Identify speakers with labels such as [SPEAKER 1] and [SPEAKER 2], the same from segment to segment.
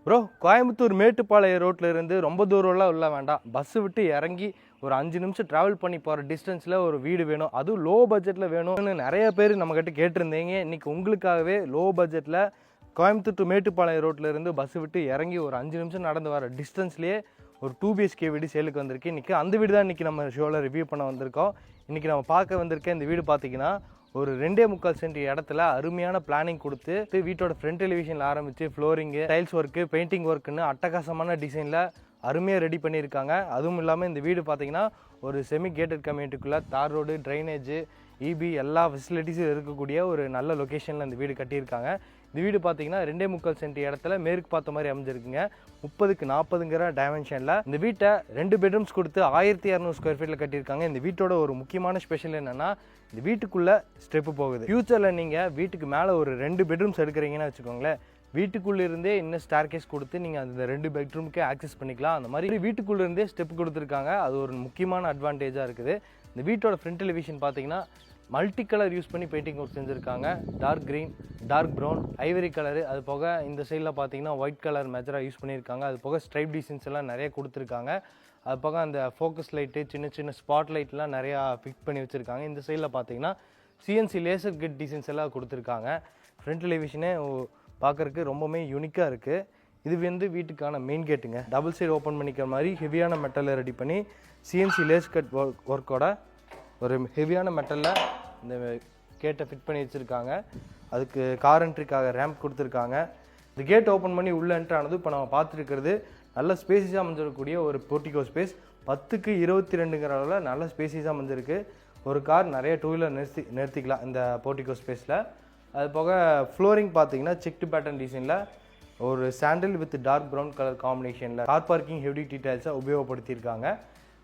[SPEAKER 1] Bro, Coimbatore Mettupalayam ரோட்டில் இருந்து ரொம்ப தூரம்லாம் உள்ள வேண்டாம். பஸ்ஸு விட்டு இறங்கி ஒரு 5 நிமிஷம் ட்ராவல் பண்ணி போகிற டிஸ்டன்ஸில் ஒரு வீடு வேணும், அதுவும் லோ பட்ஜெட்டில் வேணும்னு நிறைய பேர் நம்மக்கிட்ட கேட்டிருந்தீங்க. இன்றைக்கி உங்களுக்காகவே லோ பட்ஜெட்டில் கோயம்புத்தூர் டு மேட்டுப்பாளையம் ரோட்டில் இருந்து பஸ்ஸு விட்டு இறங்கி ஒரு 5 நிமிஷம் நடந்து வர டிஸ்டன்ஸ்லேயே ஒரு 2 BHK வீடு சேலுக்கு வந்திருக்கு. இன்றைக்கி அந்த வீடு தான் இன்றைக்கி நம்ம ஷோவில் ரிவ்யூ பண்ண வந்திருக்கோம். இன்றைக்கி நம்ம பார்க்க வந்திருக்க இந்த வீடு பார்த்திங்கன்னா ஒரு 2.25 சென்ட் இடத்துல அருமையான பிளானிங் கொடுத்து வீட்டோட ஃப்ரண்ட் டெலிவிஷனில் ஆரம்பித்து ஃப்ளோரிங்கு, டைல்ஸ் ஒர்க்கு, பெயிண்டிங் ஒர்க்குன்னு அட்டகாசமான டிசைனில் அருமையாக ரெடி பண்ணியிருக்காங்க. அதுவும் இல்லாமல் இந்த வீடு பார்த்திங்கன்னா ஒரு செமி கேட்டட் கம்யூனிட்டிக்குள்ளே தார் ரோடு, ட்ரைனேஜு, இபி எல்லா ஃபெசிலிட்டிஸும் இருக்கக்கூடிய ஒரு நல்ல லொக்கேஷனில் இந்த வீடு கட்டியிருக்காங்க. இந்த வீடு பார்த்தீங்கன்னா 2.25 சென்ட் இடத்துல மேற்கு பார்த்த மாதிரி அமைஞ்சிருக்குங்க. 30க்கு 40ங்கிற டைமென்ஷனில் இந்த வீட்டை 2 பெட்ரூம்ஸ் கொடுத்து 1200 ஸ்கொயர் ஃபீட்டில் கட்டியிருக்காங்க. இந்த வீட்டோட ஒரு முக்கியமான ஸ்பெஷல் என்னென்னா இந்த வீட்டுக்குள்ளே ஸ்டெப்பு போகுது. ஃபியூச்சரில் நீங்கள் வீட்டுக்கு மேலே ஒரு 2 பெட்ரூம்ஸ் எடுக்கிறீங்கன்னு வச்சுக்கோங்களேன், வீட்டுக்குள்ளேருந்தே இன்னும் ஸ்டார்கேஸ் கொடுத்து நீங்கள் அந்த 2 பெட்ரூமுக்கே ஆக்சஸ் பண்ணிக்கலாம். அந்த மாதிரி வீட்டுக்குள்ளேருந்தே ஸ்டெப் கொடுத்துருக்காங்க. அது ஒரு முக்கியமான அட்வான்டேஜாக இருக்குது. இந்த வீட்டோட ஃப்ரண்ட் டெலிவிஷன் பார்த்தீங்கன்னா மல்டி கலர் யூஸ் பண்ணி பெயிண்டிங் ஒர்க் செஞ்சுருக்காங்க. Dark green, dark brown, ivory colour, அது போக இந்த சைடில் பார்த்தீங்கன்னா ஒயிட் கலர் மேஜராக யூஸ் பண்ணியிருக்காங்க. அது போக ஸ்ட்ரைப் டிசைன்ஸ் எல்லாம் நிறைய கொடுத்துருக்காங்க. அது போக அந்த ஃபோக்கஸ் லைட்டு, சின்ன சின்ன ஸ்பாட் லைட்லாம் நிறையா ஃபிக்ஸ் பண்ணி வச்சுருக்காங்க. இந்த சைடில் பார்த்தீங்கன்னா சிஎன்சி லேசர் கிட் டிசைன்ஸ் எல்லாம் கொடுத்துருக்காங்க. ஃப்ரண்ட் டெலிவிஷனே பார்க்குறதுக்கு ரொம்பவுமே யூனிக்காக இருக்குது. இது வீட்டுக்கான மெயின் கேட்டுங்க. டபுள் சைடு ஓப்பன் பண்ணிக்கிற மாதிரி ஹெவியான மெட்டலில் ரெடி பண்ணி சிஎன்சி லேஸ் கட் ஒர்க்கோட ஒரு ஹெவியான மெட்டலில் இந்த கேட்டை ஃபிட் பண்ணி வச்சுருக்காங்க. அதுக்கு கார் என்ட்ரிக்காக ரேம்ப் கொடுத்துருக்காங்க. இந்த கேட் ஓப்பன் பண்ணி உள்ளே என்ட்ரு ஆனது இப்போ நம்ம பார்த்துருக்கிறது நல்ல ஸ்பேசிஸாக அமைஞ்சிருக்கக்கூடிய ஒரு போர்ட்டிகோ ஸ்பேஸ். 10க்கு 22ங்கிற அளவில் நல்ல ஸ்பேசிஸாக அமைஞ்சிருக்கு. ஒரு கார் நிறைய 2 வீலர் நிறுத்திக்கலாம் இந்த போர்ட்டிகோ ஸ்பேஸில். அது போக ஃப்ளோரிங் பார்த்தீங்கன்னா செக்டு பேட்டர்ன் டிசைனில் ஒரு sandal with dark brown colour காம்பினேஷனில் கார் பார்க்கிங் ஹெவி டீடைல்ஸை உபயோகப்படுத்தியிருக்காங்க.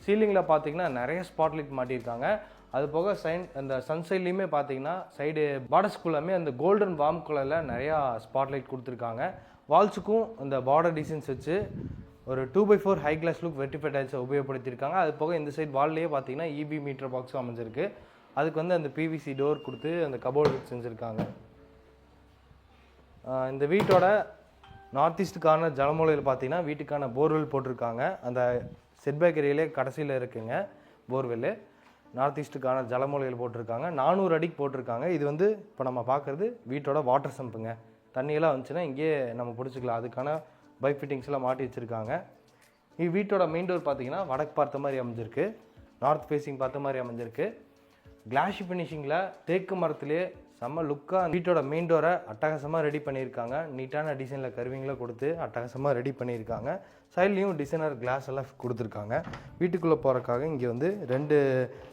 [SPEAKER 1] சீலிங்கில் பார்த்தீங்கன்னா நிறைய ஸ்பாட்லைட் மாட்டியிருக்காங்க. அது போக அந்த சன்சைட்லேயுமே பார்த்தீங்கன்னா சைடு பார்டர்ஸ் ஃபுல்லாமே அந்த கோல்டன் வார்ம் கலரில் நிறையா ஸ்பாட்லைட் கொடுத்துருக்காங்க. வால்ஸுக்கும் அந்த பார்டர் டிசைன்ஸ் வச்சு ஒரு 2x4 high class look vitrified டைல்ஸை உபயோகப்படுத்தியிருக்காங்க. அது போக இந்த சைடு வால்லேயே பார்த்தீங்கன்னா இபி மீட்டர் பாக்ஸும் அமைஞ்சிருக்கு. அதுக்கு அந்த பிவிசி டோர் கொடுத்து அந்த கபோர்டு செஞ்சுருக்காங்க. இந்த வீட்டோட நார்த் ஈஸ்ட் கார்னர் ஜலமூலையில் பார்த்தீங்கன்னா வீட்டுக்கான போர்வெல் போட்டிருக்காங்க. அந்த செட்பேக் ஏரியாலே கடைசியில் இருக்குங்க போர்வெல்லு. நார்த் ஈஸ்ட்டுக்கான ஜலமூலையில் போட்டிருக்காங்க. 400 அடிக்கு போட்டிருக்காங்க. இது இப்போ நம்ம பார்க்குறது வீட்டோட வாட்டர் சம்புங்க. தண்ணியெல்லாம் வந்துச்சுன்னா இங்கேயே நம்ம பிடிச்சிக்கலாம். அதுக்கான பைப் ஃபிட்டிங்ஸ்லாம் மாட்டி வச்சுருக்காங்க. வீட்டோட மெயின் டோர் பார்த்தீங்கன்னா வடக்கு பார்த்த மாதிரி அமைஞ்சிருக்கு, நார்த் ஃபேஸிங் பார்த்த மாதிரி அமைஞ்சிருக்கு. கிளாஷி ஃபினிஷிங்கில் தேக்கு மரத்துலேயே செம்ம லுக்காக வீட்டோட மெயின் டோரை அட்டகாசமாக ரெடி பண்ணியிருக்காங்க. நீட்டான டிசைனில் கருவிங்களை கொடுத்து அட்டகாசமாக ரெடி பண்ணியிருக்காங்க. சைட்லேயும் டிசைனர் கிளாஸ் எல்லாம் கொடுத்துருக்காங்க. வீட்டுக்குள்ளே போகிறக்காக இங்கே 2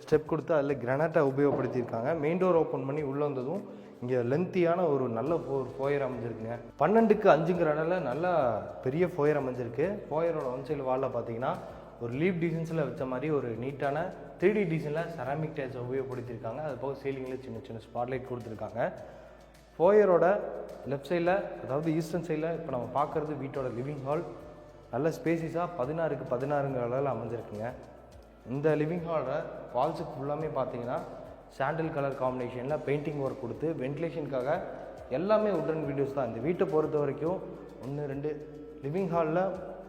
[SPEAKER 1] ஸ்டெப் கொடுத்து அதில் கிரானைட்டை உபயோகப்படுத்தியிருக்காங்க. மெயின் டோர் ஓப்பன் பண்ணி உள்ளே வந்ததும் இங்கே லென்த்தியான ஒரு நல்ல ஃபோயர் அமைஞ்சிருக்குங்க. 12க்கு 5ங்கிறனால நல்லா பெரிய ஃபோயர் அமைஞ்சிருக்கு. ஃபோயரோட ஒன் சைடு வாலில் பார்த்தீங்கன்னா ஒரு லீப் டிசைன்ஸில் வச்ச மாதிரி ஒரு நீட்டான 3D டிசைனில் செராமிக் டைல்ஸை உபயோகப்படுத்தியிருக்காங்க. அது போக சீலிங்கில் சின்ன சின்ன ஸ்பாட்லைட் கொடுத்துருக்காங்க. ஃபோயரோட லெஃப்ட் சைடில், அதாவது ஈஸ்டர்ன் சைடில் இப்போ நம்ம பார்க்குறது வீட்டோட லிவிங் ஹால். நல்ல ஸ்பேசிஸாக 16க்கு 16ங்கிற அளவில் அமைஞ்சிருக்குங்க. இந்த லிவிங் ஹாலில் வால்ஸுக்கு ஃபுல்லாமே பார்த்தீங்கன்னா சாண்டில் கலர் காம்பினேஷனில் பெயிண்டிங் ஒர்க் கொடுத்து வென்டிலேஷனுக்காக எல்லாமே உட்டன் விண்டோஸ் தான். இந்த வீட்டை பொறுத்த வரைக்கும் 1 2 லிவிங் ஹாலில்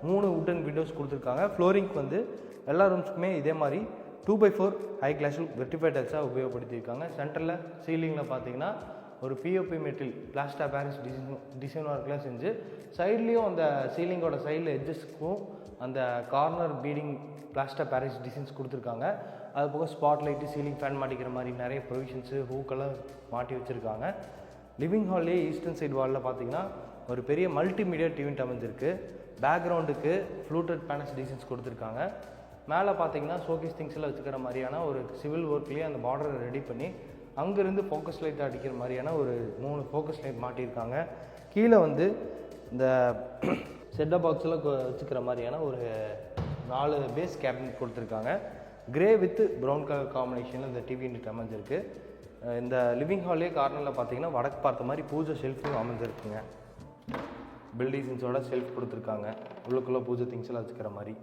[SPEAKER 1] 3 உட்டன் விண்டோஸ் கொடுத்துருக்காங்க. ஃப்ளோரிங்க்கு எல்லா ரூம்ஸுக்குமே இதே மாதிரி 2x4 ஹை கிளாஸ் வெர்டிஃபைட் டைல்ஸாக உபயோகப்படுத்தியிருக்காங்க. சென்டரில் சீலிங்கில் பார்த்தீங்கன்னா ஒரு பிஓபி மெட்டில் பிளாஸ்டர் பாரிஸ் டிசைன் ஒர்க்லாம் செஞ்சு சைட்லேயும் அந்த சீலிங்கோட சைடில் எட்ஜஸ்க்கும் அந்த corner feeding plaster Paris designs கொடுத்துருக்காங்க. அது போக ஸ்பாட் லைட்டு, சீலிங் ஃபேன் மாட்டிக்கிற மாதிரி நிறைய ப்ரொவிஷன்ஸு ஹூக்கெல்லாம் மாட்டி வச்சுருக்காங்க. லிவிங் ஹால்லேயே ஈஸ்டர்ன் சைடு வாலில் பார்த்தீங்கன்னா ஒரு பெரிய மல்டிமீடியா டிவி அமைஞ்சிருக்கு. பேக்ரவுண்டுக்கு ஃப்ளூட்டட் பேனல்ஸ் டிசைன்ஸ் கொடுத்துருக்காங்க. மேலே பார்த்தீங்கன்னா ஷோகேஸ் திங்ஸ் எல்லாம் வச்சுக்கிற மாதிரியான ஒரு சிவில் ஒர்க்லேயே அந்த பார்டரை ரெடி பண்ணி அங்கேருந்து ஃபோக்கஸ் லைட் அடிக்கிற மாதிரியான ஒரு 3 ஃபோக்கஸ் லைட் மாட்டியிருக்காங்க. கீழே இந்த செட்டப் பாக்ஸில் வச்சுக்கிற மாதிரியான ஒரு 4 பேஸ் கேபினட் கொடுத்துருக்காங்க. கிரே வித் ப்ரௌன் கலர் காம்பினேஷனில் இந்த டிவி யூனிட் அமைஞ்சிருக்கு. இந்த லிவிங் ஹால்லே கார்னரில் பார்த்தீங்கன்னா வடக்கு பார்த்த மாதிரி பூஜை ஷெல்ஃபும் அமைஞ்சிருக்குங்க. பில் டிசைன்ஸோட ஷெல்ஃப் கொடுத்துருக்காங்க. உள்ளுக்குள்ளே பூஜை திங்ஸ் எல்லாம் வச்சுக்கிற மாதிரி.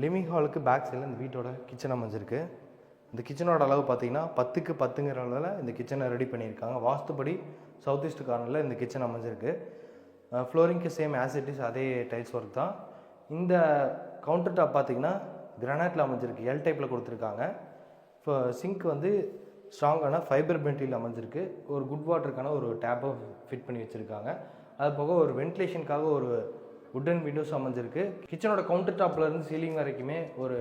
[SPEAKER 1] லிவிங் ஹாலுக்கு பேக் சைடில் இந்த வீட்டோட கிச்சன் அமைஞ்சிருக்கு. இந்த கிச்சனோட அளவு பார்த்தீங்கன்னா 10க்கு 10ங்கிற அளவில் இந்த கிச்சனை ரெடி பண்ணியிருக்காங்க. வாஸ்துபடி சவுத் ஈஸ்ட் கார்னரில் இந்த கிச்சன் அமைஞ்சிருக்கு. ஃப்ளோரிங்க்கு சேம் ஆஸ் இட் இஸ் அதே டைல்ஸ் ஒர்க் தான். இந்த கவுண்டர் டாப் பார்த்தீங்கன்னா கிரானைட்டில் அமைஞ்சிருக்கு, எல் டைப்பில் கொடுத்துருக்காங்க. இப்போ சிங்க் வந்து ஸ்ட்ராங்கான ஃபைபர் பென்டில் அமைஞ்சிருக்கு. ஒரு குட் வாட்டருக்கான ஒரு டேப்பை ஃபிட் பண்ணி வச்சுருக்காங்க. அது போக ஒரு வென்டிலேஷனுக்காக ஒரு வுட்டன் விண்டோஸ் அமைஞ்சிருக்கு. கிச்சனோட கவுண்டர் டாப்லேருந்து சீலிங் வரைக்குமே ஒரு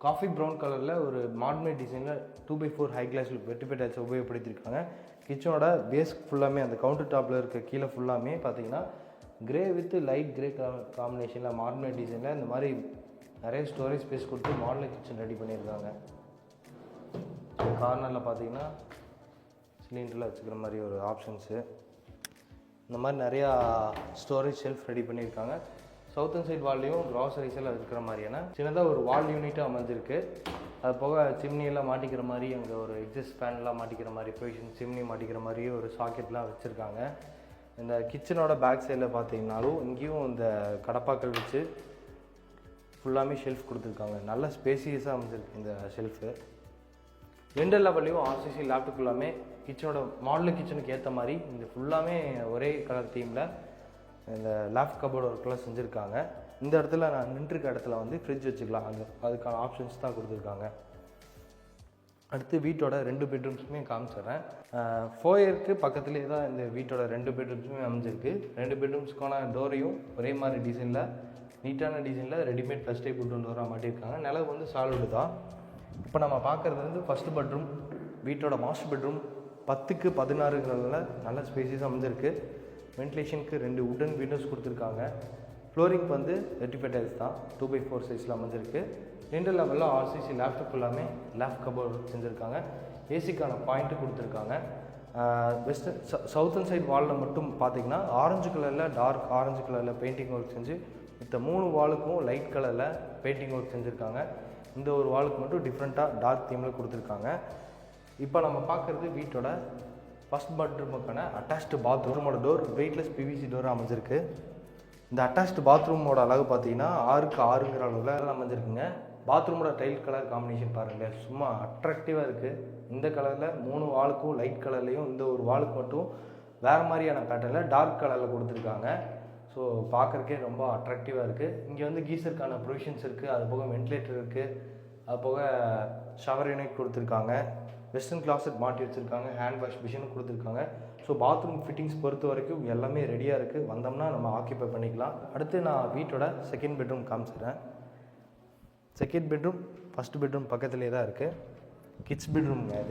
[SPEAKER 1] காஃபி ப்ரௌன் கலரில் ஒரு மாடர்ன் டிசைனில் 2x4 ஹை கிளாஸ் வெர்டிஃபை டைல்ஸ் உபயோகப்படுத்தியிருக்காங்க. கிச்சனோட பேஸ் ஃபுல்லாமே அந்த கவுண்டர் டாப்பில் இருக்க கீழே ஃபுல்லாமே பார்த்தீங்கன்னா கிரே வித் லைட் கிரே காம்பினேஷனில் மாடர்ன் டிசைனில் இந்த மாதிரி நிறைய ஸ்டோரேஜ் ஸ்பேஸ் கொடுத்து மாடர்ன் கிச்சன் ரெடி பண்ணியிருக்காங்க. கார்னரில் பார்த்தீங்கன்னா சிலிண்டரில் வச்சுக்கிற மாதிரி ஒரு ஆப்ஷன்ஸு, இந்த மாதிரி நிறையா ஸ்டோரேஜ் ஷெல்ஃப் ரெடி பண்ணியிருக்காங்க. சவுத்தன் சைட் வால்லையும் க்ராசரிஸ் எல்லாம் இருக்கிற மாதிரியான சின்னதாக ஒரு வால் யூனிட்டாக அமைஞ்சிருக்கு. அது போக சிம்னியெல்லாம் மாட்டிக்கிற மாதிரி, அங்கே ஒரு எக்ஸஸ்ட் ஃபேன்லாம் மாட்டிக்கிற மாதிரி, ப்ரொவிஷன் சிம்னி மாட்டிக்கிற மாதிரி ஒரு சாக்கெட்லாம் வச்சுருக்காங்க. இந்த கிச்சனோட பேக் சைடில் பார்த்தீங்கன்னாலும் இங்கேயும் இந்த கடப்பாக்கள் வச்சு ஃபுல்லாமே ஷெல்ஃப் கொடுத்துருக்காங்க. நல்ல ஸ்பேசியஸாக அமைஞ்சிருக்கு இந்த ஷெல்ஃபு. 2 லெவல்லையும் ஆர்சிசி லேப்டாப் ஃபுல்லாமே கிச்சனோட மாடல் கிச்சனுக்கு ஏற்ற மாதிரி இந்த ஃபுல்லாமே ஒரே கலர் தீமில் இந்த லேப்டாப் கபோர்டு ஒர்க்கெலாம் செஞ்சுருக்காங்க. இந்த இடத்துல நான் நின்றுருக்க இடத்துல வந்து ஃப்ரிட்ஜ் வச்சுக்கலாம், அதுக்கான ஆப்ஷன்ஸ் தான் கொடுத்துருக்காங்க. அடுத்து வீட்டோட 2 பெட்ரூம்ஸுமே காமிச்சிடுறேன். ஃபோயருக்கு பக்கத்துலேயே தான் இந்த வீட்டோட 2 பெட்ரூம்ஸுமே அமைஞ்சிருக்கு. 2 பெட்ரூம்ஸ்க்கான டோரையும் ஒரே மாதிரி டிசைனில் நீட்டான டிசைனில் ரெடிமேட் ப்ளஸ் டைப் வுட்டன் டோராக மாட்டியிருக்காங்க. நிலவு வந்து சாலிடு தான். இப்போ நம்ம பார்க்குறது வந்து ஃபஸ்ட்டு பெட்ரூம். வீட்டோட மாஸ்டர் பெட்ரூம் 10க்கு 16 நல்ல ஸ்பேசியஸ் அமைஞ்சிருக்கு. வென்டிலேஷனுக்கு 2 வுட்டன் விண்டோஸ் கொடுத்துருக்காங்க. ஃப்ளோரிங் வந்து வெர்டிஃபை டைல்ஸ் தான் 2x4 சைஸில் அமைஞ்சிருக்கு. 2 லெவலில் ஆர்சிசி லேப்டாப் ஃபுல்லாமே லேப் கபோர்டு செஞ்சுருக்காங்க. ஏசிக்கான பாயிண்ட்டு கொடுத்துருக்காங்க. வெஸ்டர்ன் சவுத்தன் சைட் வாலில் மட்டும் பார்த்தீங்கன்னா ஆரஞ்சு கலரில் டார்க் ஆரஞ்சு கலரில் பெயிண்டிங் ஒர்க் செஞ்சு மற்ற 3 வாலுக்கும் லைட் கலரில் பெயிண்டிங் ஒர்க் செஞ்சுருக்காங்க. இந்த ஒரு வாலுக்கு மட்டும் டிஃப்ரெண்ட்டாக டார்க் தீமில் கொடுத்துருக்காங்க. இப்போ நம்ம பார்க்குறது வீட்டோட ஃபஸ்ட் பெட்ரூமுக்கான அட்டாச்டு பாத்ரூமோட டோர் வெயிட்லெஸ் பிவிசி டோராக அமைஞ்சிருக்கு. இந்த அட்டாச்டு பாத்ரூமோட அளவு பார்த்தீங்கன்னா 6க்கு 6ங்கிற அளவில் அமைஞ்சிருக்குங்க. பாத்ரூமோட டைல் கலர் காம்பினேஷன் பாருங்கள், சும்மா அட்ராக்டிவாக இருக்குது. இந்த கலரில் 3 வாலுக்கும் லைட் கலர்லேயும், இந்த ஒரு வாலுக்கு மட்டும் வேறு மாதிரியான பேட்டர்னில் டார்க் கலரில் கொடுத்துருக்காங்க. ஸோ பார்க்குறக்கே ரொம்ப அட்ராக்டிவாக இருக்குது. இங்கே வந்து கீசருக்கான ப்ரொவிஷன்ஸ் இருக்குது, அது போக வென்டிலேட்டர் இருக்குது, அது போக ஷவர் யூனிட் கொடுத்துருக்காங்க. வெஸ்டர்ன் கிளாசட் மாட்டி வச்சுருக்காங்க, ஹேண்ட் வாஷ் மிஷினும் கொடுத்துருக்காங்க. ஸோ பாத்ரூம் ஃபிட்டிங்ஸ் பொறுத்த வரைக்கும் எல்லாமே ரெடியாக இருக்குது. வந்தோம்னா நம்ம ஆக்கியபை பண்ணிக்கலாம். அடுத்து நான் வீட்டோட செகண்ட் பெட்ரூம் காமிச்சிடுறேன். செகண்ட் பெட்ரூம் ஃபஸ்ட் பெட்ரூம் பக்கத்துலேயே தான் இருக்குது. கிட்ஸ் பெட்ரூம்ங்க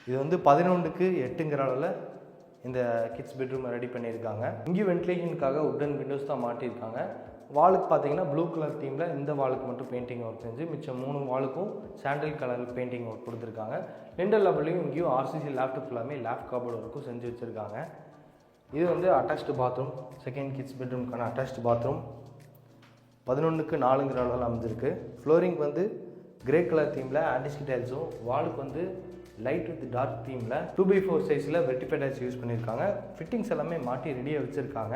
[SPEAKER 1] இது வந்து 11க்கு 8ங்கிற அளவில் இந்த கிட்ஸ் பெட்ரூமை ரெடி பண்ணியிருக்காங்க. இங்கேயும் வென்டிலேஷனுக்காக வுட்டன் விண்டோஸ் தான் மாட்டியிருக்காங்க. வாலுக்கு பார்த்தீங்கன்னா ப்ளூ கலர் தீமில் இந்த வாலுக்கு மட்டும் பெயிண்டிங் ஒர்க் செஞ்சு மிச்சம் 3 வாலுக்கும் சாண்டில் கலர் பெயிண்டிங் ஒர்க் கொடுத்துருக்காங்க. 2 லெவல்லையும் இங்கேயும் ஆர்சிசி லேப்டாப் ஃபுல்லாமே லேப் கபோர்டு ஒர்க்கும் செஞ்சு வச்சுருக்காங்க. இது வந்து அட்டாச்டு பாத்ரூம், செகண்ட் கிட்ஸ் பெட்ரூம்க்கான அட்டாச்டு பாத்ரூம் 11க்கு 4ங்கிற அளவில் அமைஞ்சிருக்கு. ஃப்ளோரிங் வந்து கிரே கலர் தீமில் ஆன்டிஸ்கி டைல்ஸும், வாலுக்கு வந்து லைட் வித் டார்க் தீமில் 2x4 சைஸில் வெர்டிஃபை டைல்ஸ் யூஸ் பண்ணியிருக்காங்க. ஃபிட்டிங்ஸ் எல்லாமே மாட்டி ரெடியாக வச்சுருக்காங்க.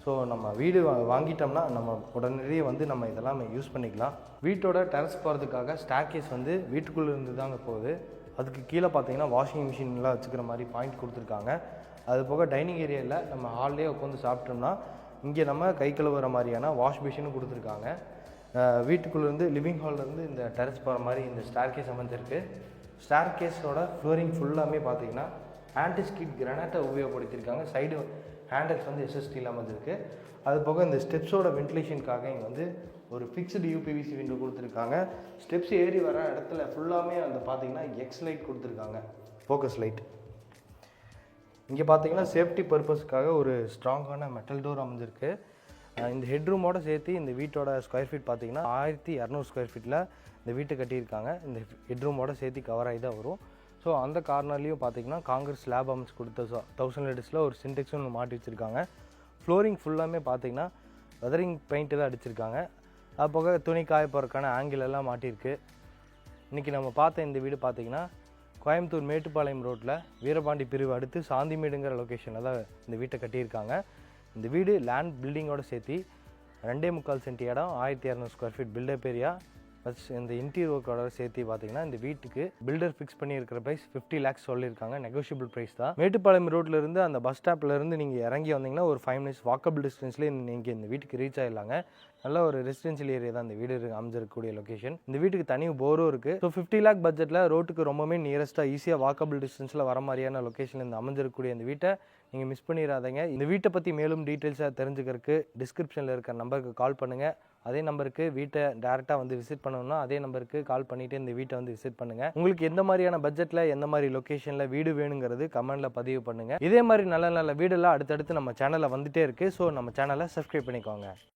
[SPEAKER 1] ஸோ நம்ம வீடு வாங்கிட்டோம்னா நம்ம உடனடியே வந்து நம்ம இதெல்லாம் யூஸ் பண்ணிக்கலாம். வீட்டோட டெரஸ் போகிறதுக்காக ஸ்டேர்கேஸ் வந்து வீட்டுக்குள்ளே இருந்து தாங்க போகுது. அதுக்கு கீழே பார்த்தீங்கன்னா வாஷிங் மிஷின்லாம் வச்சுக்கிற மாதிரி பாயிண்ட் கொடுத்துருக்காங்க. அது போக டைனிங் ஏரியாவில் நம்ம ஹால்லேயே உட்காந்து சாப்பிட்டோம்னா இங்கே நம்ம கை கழுவுற மாதிரியான வாஷ் மிஷினும் கொடுத்துருக்காங்க. வீட்டுக்குள்ளேருந்து லிவிங் ஹால்லேருந்து இந்த டெரஸ் போகிற மாதிரி இந்த ஸ்டேர்கேஸ் அமைஞ்சிருக்கு. ஸ்டேர்கேஸோட ஃப்ளோரிங் ஃபுல்லாமே பார்த்தீங்கன்னா ஆன்டிஸ்கிட் கிரானைட்டை உபயோகப்படுத்தியிருக்காங்க. சைடு ஹேண்டல்ஸ் வந்து எஸ்எஸ்டியில் அமைஞ்சிருக்கு. அது போக இந்த ஸ்டெப்ஸோட வென்டிலேஷனுக்காக இங்கே வந்து ஒரு ஃபிக்ஸ்டு யூபிவிசி விண்டோ கொடுத்துருக்காங்க. ஸ்டெப்ஸ் ஏறி வர இடத்துல ஃபுல்லாமே அந்த பார்த்தீங்கன்னா எக்ஸ் லைட் கொடுத்துருக்காங்க, ஃபோக்கஸ் லைட். இங்கே பார்த்தீங்கன்னா சேஃப்டி பர்பஸ்க்காக ஒரு ஸ்ட்ராங்கான மெட்டல் டோர் அமைஞ்சிருக்கு. இந்த ஹெட்ரூமோட சேர்த்து இந்த வீட்டோட ஸ்கொயர் ஃபீட் பார்த்தீங்கன்னா 1200 ஸ்கொயர் ஃபீட்டில் இந்த வீட்டை கட்டியிருக்காங்க. இந்த ஹெட்ரூமோட சேர்த்து கவர் ஆகி தான் வரும். ஸோ அந்த கார்னர்லேயும் பார்த்தீங்கன்னா காங்கிரஸ் ஸ்லாப் அமைச்சு கொடுத்த 1000 லிட்டர்ஸில் ஒரு சின்டெக்ஸும் ஒன்று மாட்டி வச்சுருக்காங்க. ஃப்ளோரிங் ஃபுல்லாமே பார்த்தீங்கன்னா வெதரிங் பெயிண்ட்டு தான் அடிச்சிருக்காங்க. அது போக துணி காய போகிறதுக்கான ஆங்கிள் எல்லாம் மாட்டியிருக்கு. இன்றைக்கி நம்ம பார்த்த இந்த வீடு பார்த்தீங்கன்னா கோயம்புத்தூர் மேட்டுப்பாளையம் ரோட்டில் வீரபாண்டி பிரிவு அடுத்து சாந்திமேடுங்கிற லொக்கேஷனில் தான் இந்த வீட்டை கட்டியிருக்காங்க. இந்த வீடு லேண்ட் பில்டிங்கோடு சேர்த்து 2.25 சென்ட் இடம், 1200 square feet built up area, plus இந்த இன்டீரியர் ஒர்க்கோட சேர்த்து பார்த்தீங்கன்னா இந்த வீட்டுக்கு பில்டர் ஃபிக்ஸ் பண்ணி இருக்கிற ப்ரைஸ் 50 lakhs சொல்லியிருக்காங்க. நெகோஷியபிள் ப்ரைஸ் தான். மேட்டுப்பாளையம் ரோட்ல இருந்து அந்த பஸ் ஸ்டாப்ல இருந்து நீங்கள் இறங்கி வந்தீங்கன்னா ஒரு 5 minutes வாக்கபிள் டிஸ்டன்ஸ்லேயே நீங்கள் இந்த வீட்டுக்கு ரீச் ஆகிடலாங்க. நல்ல ஒரு ரெசிடென்ஷியல் ஏரியா தான் இந்த வீடு அமைஞ்சிருக்கக்கூடிய லொகேஷன். இந்த வீட்டுக்கு தனி போரும் இருக்குது. ஸோ 50 lakh பட்ஜெட்டில் ரோட்டுக்கு ரொம்பவே நியரஸ்ட்டாக ஈஸியாக வாக்கபிள் டிஸ்டன்ஸில் வர மாதிரியான லொகேஷன் இந்த அமைஞ்சிருக்கக்கூடிய இந்த வீட்டை நீங்கள் மிஸ் பண்ணிடாதீங்க. இந்த வீட்டை பற்றி மேலும் டீட்டெயில்ஸாக தெரிஞ்சுக்கிறதுக்கு டிஸ்கிரிப்ஷனில் இருக்கிற நம்பருக்கு கால் பண்ணுங்கள். அதே நம்பருக்கு வீட்டை டேரெக்டாக வந்து விசிட் பண்ணணும்னா அதே நம்பருக்கு கால் பண்ணிவிட்டு இந்த வீட்டை வந்து விசிட் பண்ணுங்கள். உங்களுக்கு எந்த மாதிரியான பட்ஜெட்டில் எந்த மாதிரி லொக்கேஷனில் வீடு வேணுங்கிறது கமெண்ட்டில் பதிவு பண்ணுங்கள். இதே மாதிரி நல்ல நல்ல வீடெல்லாம் அடுத்தடுத்து நம்ம சேனலில் வந்துகிட்டே இருக்குது. ஸோ நம்ம சேனலை சப்ஸ்கிரைப் பண்ணிக்கோங்க.